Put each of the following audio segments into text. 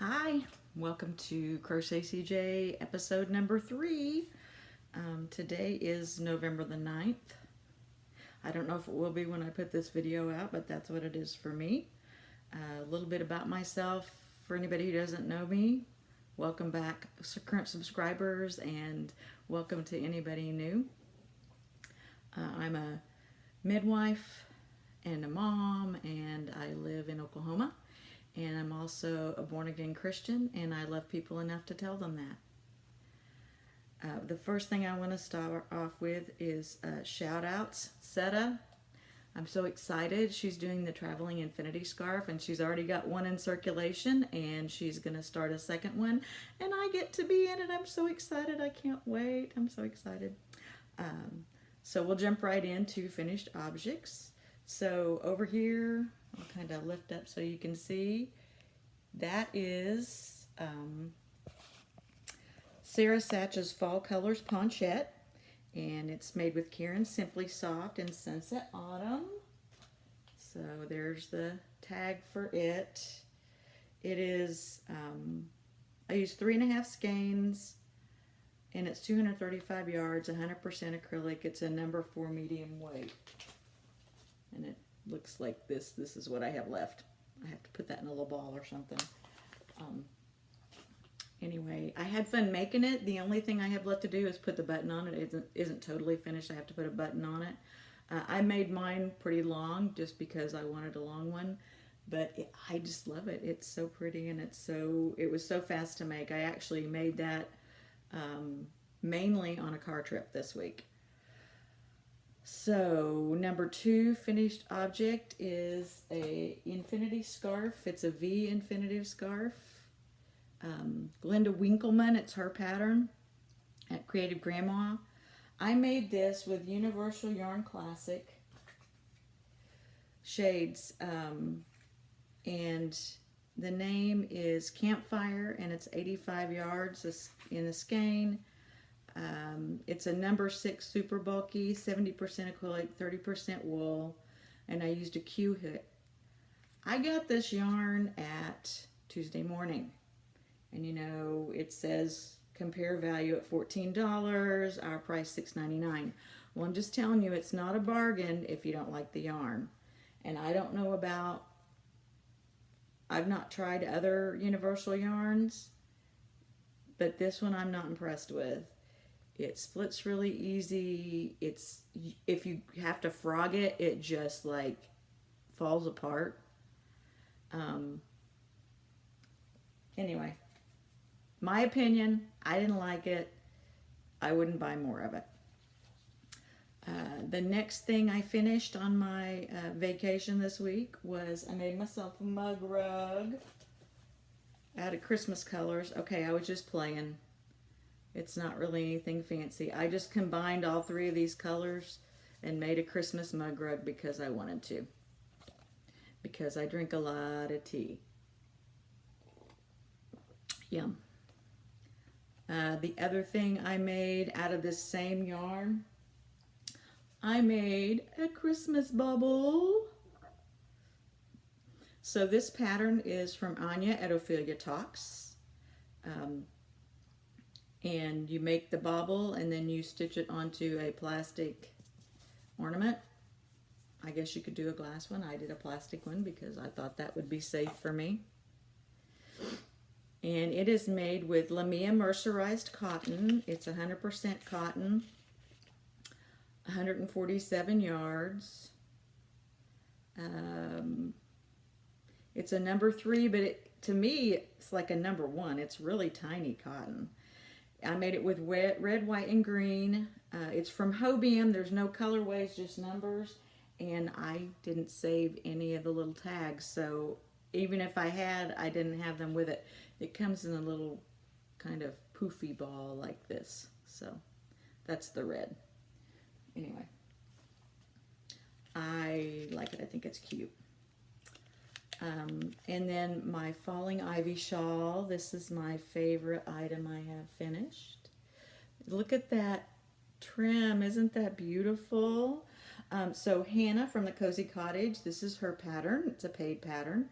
Hi, welcome to Crochet CJ episode number 3. Today is November the 9th. I don't know if it will be when I put this video out, but that's what it is for me. A little bit about myself for anybody who doesn't know me. Welcome back, current subscribers, and welcome to anybody new. I'm a midwife and a mom, and I live in Oklahoma. And I'm also a born-again Christian, and I love people enough to tell them that. The first thing I want to start off with is shout-outs. Seta, I'm so excited. She's doing the Traveling Infinity Scarf, and she's already got one in circulation, and she's going to start a second one, and I get to be in it. I'm so excited. I can't wait. I'm so excited. So we'll jump right into finished objects. So over here, I'll kind of lift up so you can see. That is Sarah Satch's Fall Colors Ponchette, and it's made with Karen Simply Soft and Sunset Autumn. So there's the tag for it. It is, I use 3.5 skeins, and it's 235 yards, 100% acrylic. It's a number 4 medium weight. And it looks like this. This is what I have left. I have to put that in a little ball or something. Anyway, I had fun making it. The only thing I have left to do is put the button on it. It isn't totally finished. I have to put a button on it. I made mine pretty long just because I wanted a long one. But I just love it. It's so pretty, and it was so fast to make. I actually made that mainly on a car trip this week. So number 2 finished object is a infinity scarf. It's a V infinitive scarf. Glenda Winkleman, it's her pattern at Creative Grandma. I made this with Universal Yarn Classic shades, and the name is Campfire, and it's 85 yards in a skein. It's a number 6 super bulky, 70% acrylic, 30% wool, and I used a Q hook. I got this yarn at Tuesday Morning, and you know, it says compare value at $14, our price $6.99. Well, I'm just telling you, it's not a bargain if you don't like the yarn. And I don't know about, I've not tried other Universal yarns, but this one I'm not impressed with. It splits really easy. If you have to frog it, it just like falls apart. Anyway, my opinion, I didn't like it. I wouldn't buy more of it. The next thing I finished on my vacation this week was I made myself a mug rug out of Christmas colors. Okay, I was just playing. It's not really anything fancy. I just combined all 3 of these colors and made a Christmas mug rug because I wanted to. Because I drink a lot of tea. Yum. The other thing I made out of this same yarn, I made a Christmas bubble. So this pattern is from Anya at Ophelia Talks. And you make the bauble and then you stitch it onto a plastic ornament. I guess you could do a glass one. I did a plastic one because I thought that would be safe for me. And it is made with Lamia mercerized cotton. It's 100% cotton, 147 yards. It's a number 3, but to me, it's like a number 1. It's really tiny cotton. I made it with red, white, and green. It's from Hobium. There's no colorways, just numbers. And I didn't save any of the little tags. So even if I had, I didn't have them with it. It comes in a little kind of poofy ball like this. So that's the red. Anyway, I like it. I think it's cute. And then my Falling Ivy shawl. This is my favorite item I have finished. Look at that trim. Isn't that beautiful? So Hannah from the Cozy Cottage, this is her pattern. It's a paid pattern.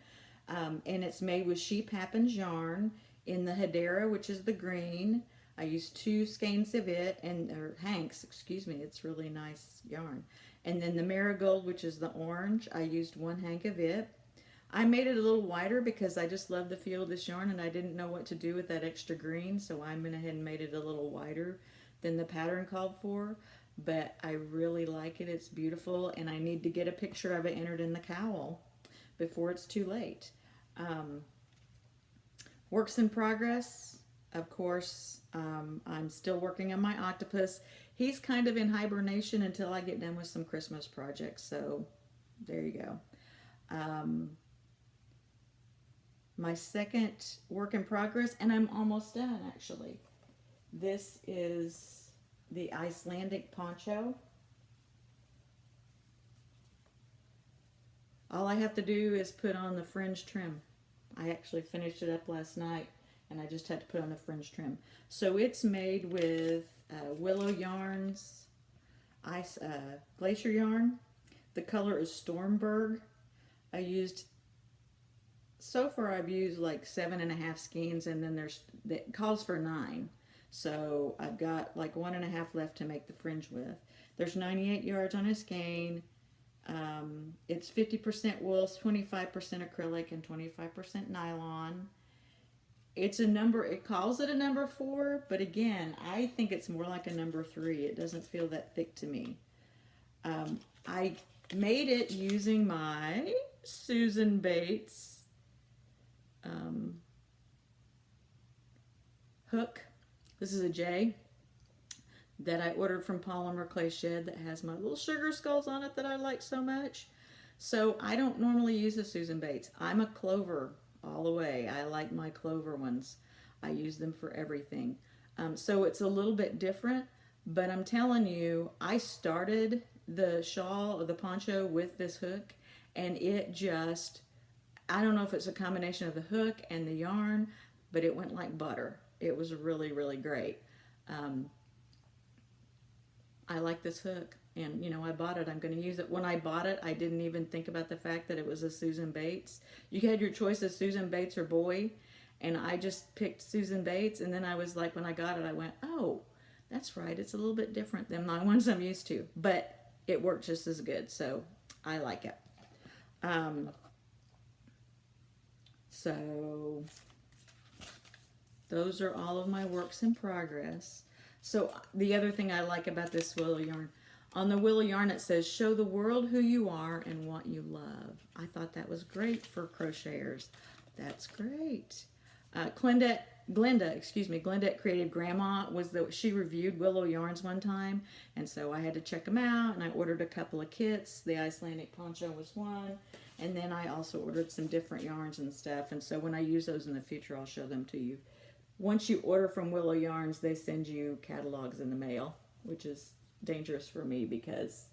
And it's made with Sheep Happens yarn in the Hedera, which is the green. I used 2 skeins of it, or hanks, excuse me. It's really nice yarn. And then the Marigold, which is the orange, I used 1 hank of it. I made it a little wider because I just love the feel of this yarn and I didn't know what to do with that extra green, so I went ahead and made it a little wider than the pattern called for. But I really like it. It's beautiful, and I need to get a picture of it entered in the cowl before it's too late. Works in progress. Of course, I'm still working on my octopus. He's kind of in hibernation until I get done with some Christmas projects, so there you go. My second work in progress, and I'm almost done actually. This is the Icelandic poncho. All I have to do is put on the fringe trim. I actually finished it up last night and I just had to put on the fringe trim. So it's made with willow yarns, glacier yarn. The color is Stormberg. So far I've used like 7.5 skeins, and then it calls for 9. So I've got like 1.5 left to make the fringe with. There's 98 yards on a skein. It's 50% wool, 25% acrylic, and 25% nylon. It's a number, it calls it a number 4, but again, I think it's more like a number 3. It doesn't feel that thick to me. I made it using my Susan Bates hook. This is a J that I ordered from Polymer Clay Shed that has my little sugar skulls on it that I like so much. So I don't normally use a Susan Bates. I'm a Clover all the way. I like my Clover ones. I use them for everything. So it's a little bit different, but I'm telling you, I started the shawl or the poncho with this hook, and it just, I don't know if it's a combination of the hook and the yarn, but it went like butter. It was really, really great. I like this hook, and you know, I bought it. I'm going to use it. When I bought it, I didn't even think about the fact that it was a Susan Bates. You had your choice of Susan Bates or Boy, and I just picked Susan Bates, and then I was like, when I got it, I went, oh, that's right. It's a little bit different than my ones I'm used to, but it worked just as good, so I like it. So those are all of my works in progress. So the other thing I like about this willow yarn, on the willow yarn it says, show the world who you are and what you love. I thought that was great for crocheters. That's great. Glenda at Creative Grandma she reviewed willow yarns one time, and so I had to check them out, and I ordered a couple of kits. The Icelandic poncho was one, and then I also ordered some different yarns and stuff, and so when I use those in the future, I'll show them to you. Once you order from Willow Yarns, they send you catalogs in the mail, which is dangerous for me because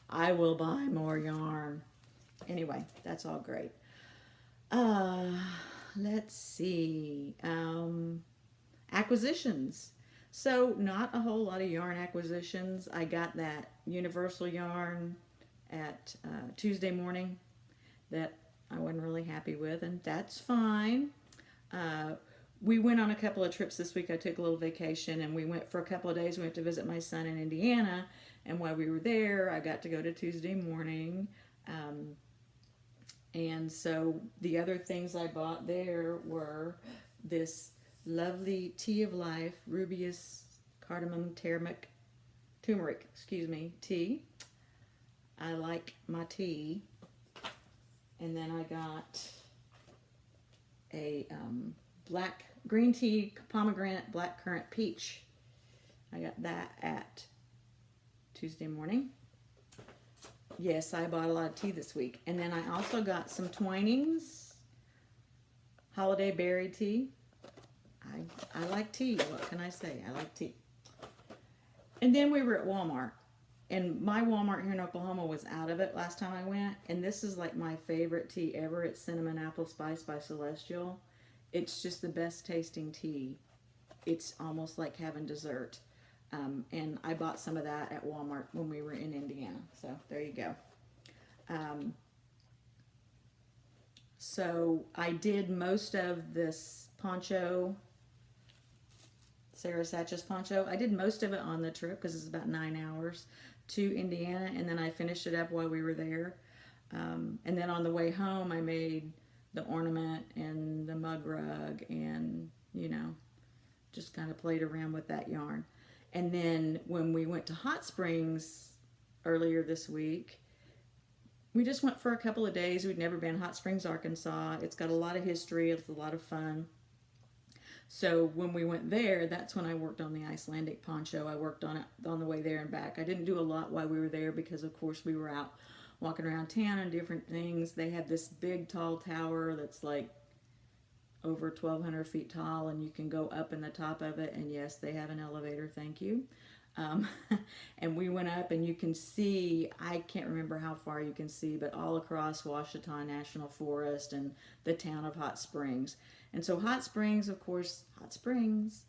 I will buy more yarn. Anyway, that's all great. Let's see. Acquisitions. So not a whole lot of yarn acquisitions. I got that universal yarn at Tuesday morning that I wasn't really happy with, and that's fine. We went on a couple of trips this week. I took a little vacation, and we went for a couple of days. We went to visit my son in Indiana, and while we were there, I got to go to Tuesday morning. And so the other things I bought there were this lovely Tea of Life, Rubius Cardamom Turmeric, tea. I like my tea. And then I got a black green tea, pomegranate, blackcurrant, peach. I got that at Tuesday morning. Yes, I bought a lot of tea this week. And then I also got some Twinings holiday berry tea. I like tea. What can I say? I like tea. And then we were at Walmart. And my Walmart here in Oklahoma was out of it last time I went. And this is like my favorite tea ever. It's Cinnamon Apple Spice by Celestial. It's just the best tasting tea. It's almost like having dessert. And I bought some of that at Walmart when we were in Indiana. So there you go. So I did most of this poncho, Sarah Satch's poncho. I did most of it on the trip because it's about 9 hours to Indiana, and then I finished it up while we were there. And then on the way home, I made the ornament and the mug rug, and just kind of played around with that yarn. And then when we went to Hot Springs earlier this week, we just went for a couple of days. We'd never been. Hot Springs, Arkansas. It's got a lot of history. It's a lot of fun. So when we went there, that's when I worked on the Icelandic poncho. I worked on it on the way there and back. I didn't do a lot while we were there because, of course, we were out walking around town and different things. They have this big, tall tower that's like over 1,200 feet tall, and you can go up in the top of it. And yes, they have an elevator. Thank you. And we went up, and you can see, I can't remember how far you can see, but all across Ouachita National Forest and the town of Hot Springs. And so Hot Springs, of course, Hot Springs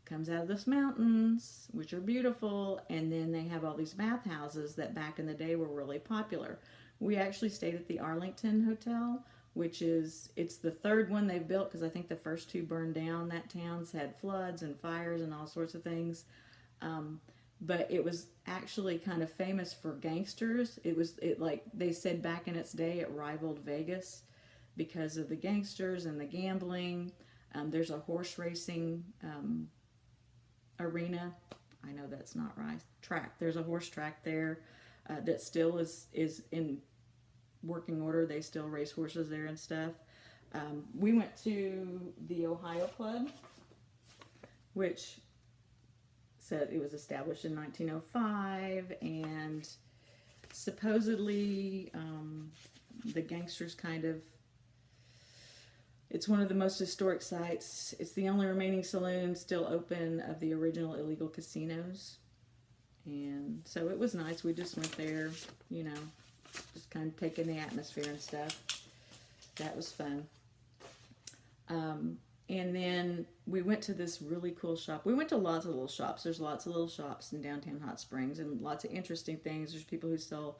comes out of those mountains, which are beautiful, and then they have all these bathhouses that back in the day were really popular. We actually stayed at the Arlington Hotel, which it's the third one they've built because I think the first two burned down. That town's had floods and fires and all sorts of things. But it was actually kind of famous for gangsters. It like they said back in its day, it rivaled Vegas because of the gangsters and the gambling. There's a horse racing arena. I know that's not right. Track. There's a horse track there that still is in working order. They still race horses there and stuff. We went to the Ohio Club, which said it was established in 1905, and supposedly the gangsters it's one of the most historic sites. It's the only remaining saloon still open of the original illegal casinos. And so it was nice. We just went there, just kind of taking the atmosphere and stuff. That was fun. And then we went to this really cool shop. We went to lots of little shops. There's lots of little shops in downtown Hot Springs and lots of interesting things. There's people who sell,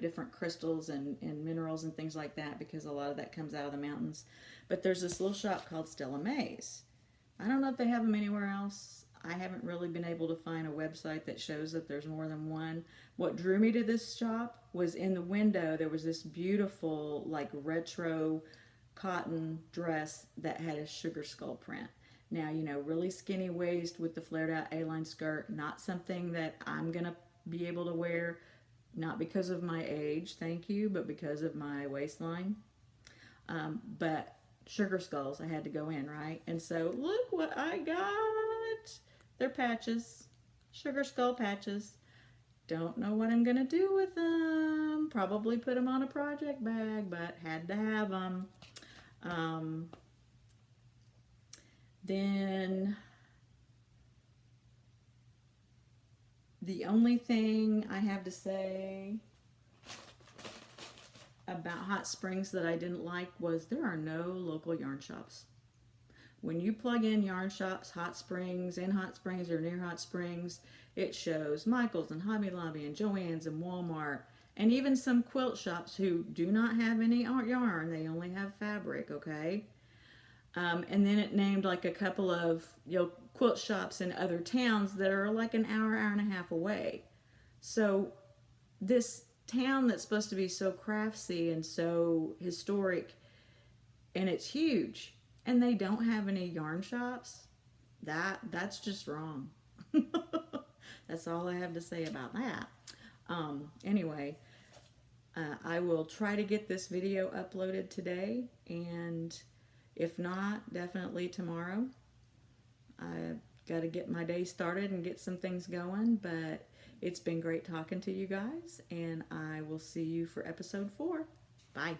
different crystals and minerals and things like that because a lot of that comes out of the mountains. But there's this little shop called Stella Mae's. I don't know if they have them anywhere else. I haven't really been able to find a website that shows that there's more than one. What drew me to this shop was in the window there was this beautiful like retro cotton dress that had a sugar skull print. Now, really skinny waist with the flared out A-line skirt, not something that I'm going to be able to wear, not because of my age, thank you, but because of my waistline. But sugar skulls, I had to go in, right? And so look what I got. They're patches, sugar skull patches. Don't know what I'm going to do with them. Probably put them on a project bag, but had to have them. Then the only thing I have to say about Hot Springs that I didn't like was there are no local yarn shops. When you plug in yarn shops, Hot Springs, in Hot Springs or near Hot Springs, it shows Michael's and Hobby Lobby and Joann's and Walmart, and even some quilt shops who do not have any yarn. They only have fabric, okay? And then it named like a couple of quilt shops in other towns that are like an hour and a half away. So this town that's supposed to be so craftsy and so historic, and it's huge, and they don't have any yarn shops, that's just wrong. That's all I have to say about that. Anyway, I will try to get this video uploaded today, and if not, definitely tomorrow. I got to get my day started and get some things going, but it's been great talking to you guys, and I will see you for episode 4. Bye.